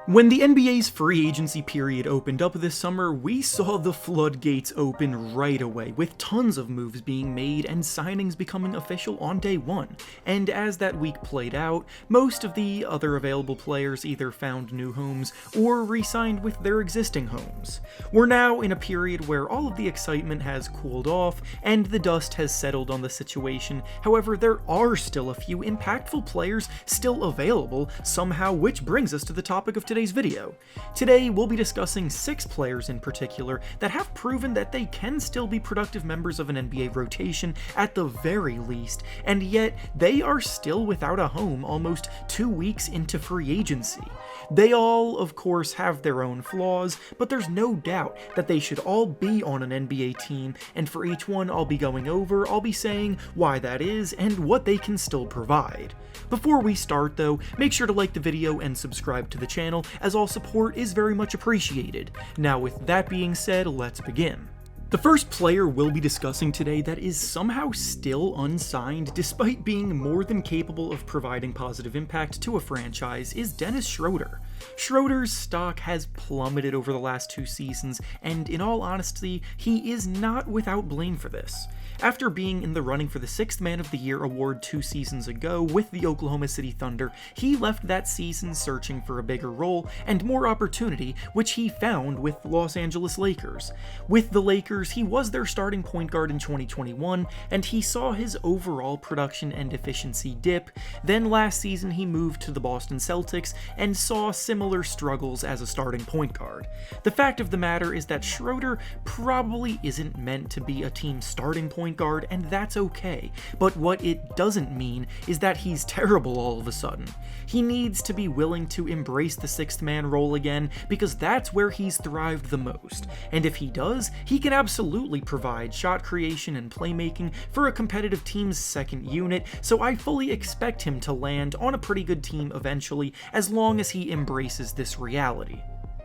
When the NBA's free agency period opened up this summer, we saw the floodgates open right away, with tons of moves being made and signings becoming official on day one. And as that week played out, most of the other available players either found new homes or re-signed with their existing homes. We're now in a period where all of the excitement has cooled off and the dust has settled on the situation. However, there are still a few impactful players still available somehow, which brings us to the topic of today's video. Today, we'll be discussing 6 players in particular that have proven that they can still be productive members of an NBA rotation at the very least, and yet they are still without a home almost 2 weeks into free agency. They all, of course, have their own flaws, but there's no doubt that they should all be on an NBA team, and for each one I'll be going over, I'll be saying why that is and what they can still provide. Before we start though, make sure to like the video and subscribe to the channel, as all support is very much appreciated. Now with that being said, let's begin. The first player we'll be discussing today that is somehow still unsigned despite being more than capable of providing positive impact to a franchise is Dennis Schroder. Schroder's stock has plummeted over the last 2 seasons, and in all honesty, he is not without blame for this. After being in the running for the 6th Man of the Year award 2 seasons ago with the Oklahoma City Thunder, he left that season searching for a bigger role and more opportunity, which he found with the Los Angeles Lakers. With the Lakers, he was their starting point guard in 2021, and he saw his overall production and efficiency dip. Then last season he moved to the Boston Celtics and saw similar struggles as a starting point guard. The fact of the matter is that Schroder probably isn't meant to be a team starting point guard, and that's okay, but what it doesn't mean is that he's terrible all of a sudden. He needs to be willing to embrace the 6th man role again, because that's where he's thrived the most, and if he does, he can absolutely provide shot creation and playmaking for a competitive team's second unit, so I fully expect him to land on a pretty good team eventually, as long as he embraces this reality.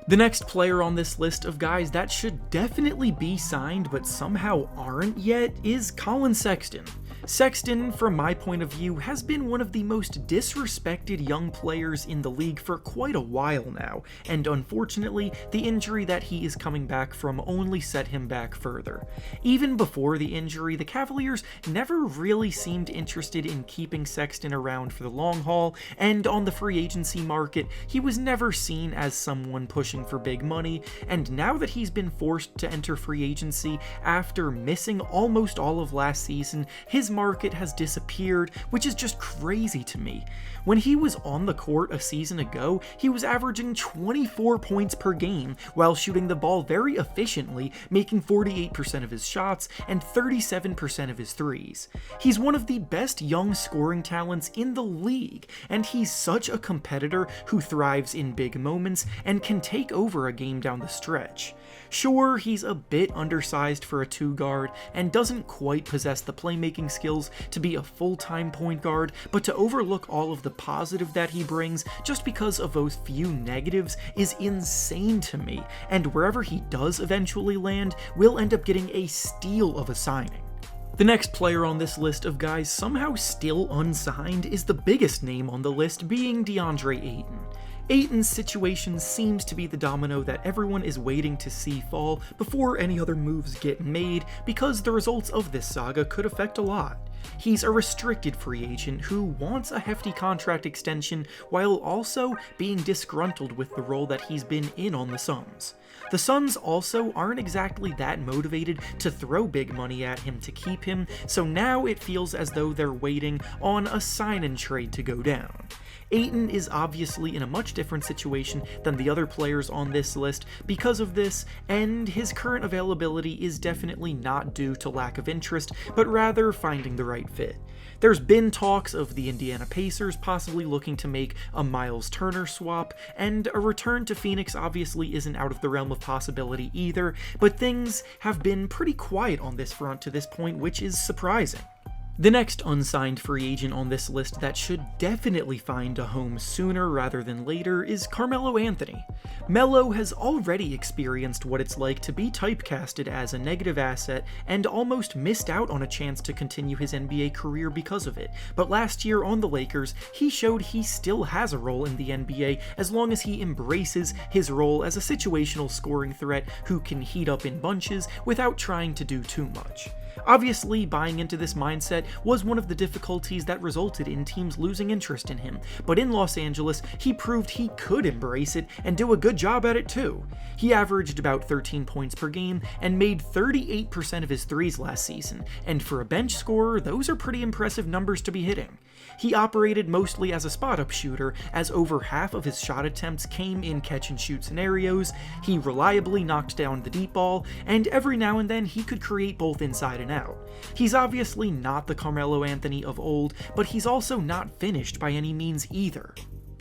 The next player on this list of guys that should definitely be signed but somehow aren't yet is Collin Sexton. Sexton, from my point of view, has been one of the most disrespected young players in the league for quite a while now, and unfortunately, the injury that he is coming back from only set him back further. Even before the injury, the Cavaliers never really seemed interested in keeping Sexton around for the long haul, and on the free agency market, he was never seen as someone pushing for big money, and now that he's been forced to enter free agency after missing almost all of last season, his market has disappeared, which is just crazy to me. When he was on the court a season ago, he was averaging 24 points per game while shooting the ball very efficiently, making 48% of his shots and 37% of his threes. He's one of the best young scoring talents in the league, and he's such a competitor who thrives in big moments and can take over a game down the stretch. Sure, he's a bit undersized for a 2 guard and doesn't quite possess the playmaking skills to be a full-time point guard, but to overlook all of the positive that he brings just because of those few negatives is insane to me, and wherever he does eventually land, we'll end up getting a steal of a signing. The next player on this list of guys somehow still unsigned is the biggest name on the list, being Deandre Ayton. Ayton's situation seems to be the domino that everyone is waiting to see fall before any other moves get made, because the results of this saga could affect a lot. He's a restricted free agent who wants a hefty contract extension while also being disgruntled with the role that he's been in on the Suns. The Suns also aren't exactly that motivated to throw big money at him to keep him, so now it feels as though they're waiting on a sign and trade to go down. Ayton is obviously in a much different situation than the other players on this list because of this, and his current availability is definitely not due to lack of interest, but rather finding the right fit. There's been talks of the Indiana Pacers possibly looking to make a Miles Turner swap, and a return to Phoenix obviously isn't out of the realm of possibility either, but things have been pretty quiet on this front to this point, which is surprising. The next unsigned free agent on this list that should definitely find a home sooner rather than later is Carmelo Anthony. Melo has already experienced what it's like to be typecasted as a negative asset and almost missed out on a chance to continue his NBA career because of it, but last year on the Lakers, he showed he still has a role in the NBA as long as he embraces his role as a situational scoring threat who can heat up in bunches without trying to do too much. Obviously, buying into this mindset was one of the difficulties that resulted in teams losing interest in him, but in Los Angeles, he proved he could embrace it and do a good job at it too. He averaged about 13 points per game and made 38% of his threes last season, and for a bench scorer, those are pretty impressive numbers to be hitting. He operated mostly as a spot-up shooter, as over half of his shot attempts came in catch-and-shoot scenarios, he reliably knocked down the deep ball, and every now and then he could create both inside and out. He's obviously not the Carmelo Anthony of old, but he's also not finished by any means either.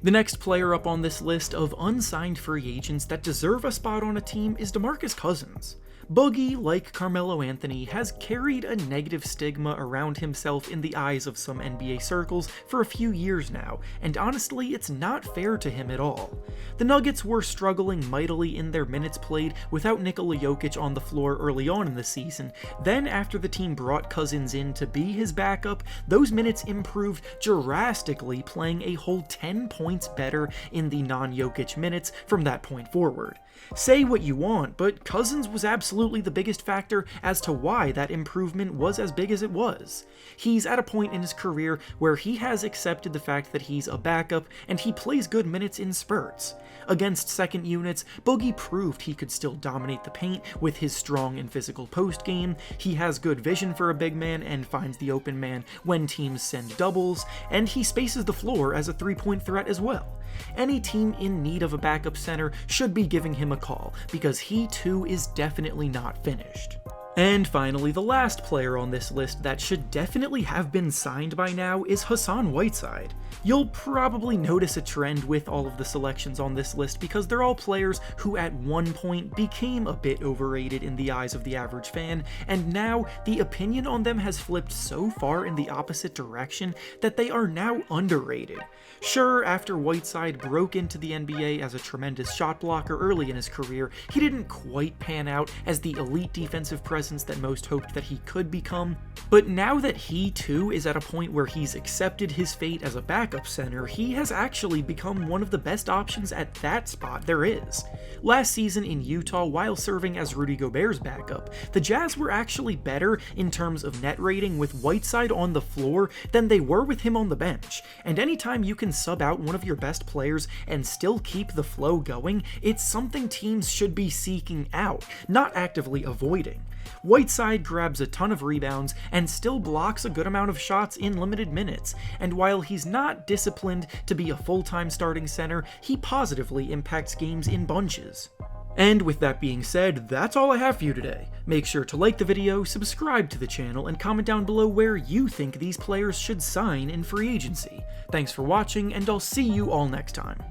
The next player up on this list of unsigned free agents that deserve a spot on a team is DeMarcus Cousins. Boogie, like Carmelo Anthony, has carried a negative stigma around himself in the eyes of some NBA circles for a few years now, and honestly, it's not fair to him at all. The Nuggets were struggling mightily in their minutes played without Nikola Jokic on the floor early on in the season. Then, after the team brought Cousins in to be his backup, those minutes improved drastically, playing a whole 10 points better in the non-Jokic minutes from that point forward. Say what you want, but Cousins was absolutely the biggest factor as to why that improvement was as big as it was. He's at a point in his career where he has accepted the fact that he's a backup and he plays good minutes in spurts. Against second units, Boogie proved he could still dominate the paint with his strong and physical post game, he has good vision for a big man and finds the open man when teams send doubles, and he spaces the floor as a three-point threat as well. Any team in need of a backup center should be giving him a call, because he too is definitely not finished. And finally, the last player on this list that should definitely have been signed by now is Hassan Whiteside. You'll probably notice a trend with all of the selections on this list because they're all players who at one point became a bit overrated in the eyes of the average fan, and now the opinion on them has flipped so far in the opposite direction that they are now underrated. Sure, after Whiteside broke into the NBA as a tremendous shot blocker early in his career, he didn't quite pan out as the elite defensive presence that most hoped that he could become, but now that he too is at a point where he's accepted his fate as a backup center, he has actually become one of the best options at that spot there is. Last season in Utah, while serving as Rudy Gobert's backup, the Jazz were actually better in terms of net rating with Whiteside on the floor than they were with him on the bench, and anytime you can sub out one of your best players and still keep the flow going, it's something teams should be seeking out, not actively avoiding. Whiteside grabs a ton of rebounds and still blocks a good amount of shots in limited minutes, and while he's not disciplined to be a full-time starting center, he positively impacts games in bunches. And with that being said, that's all I have for you today. Make sure to like the video, subscribe to the channel, and comment down below where you think these players should sign in free agency. Thanks for watching, and I'll see you all next time.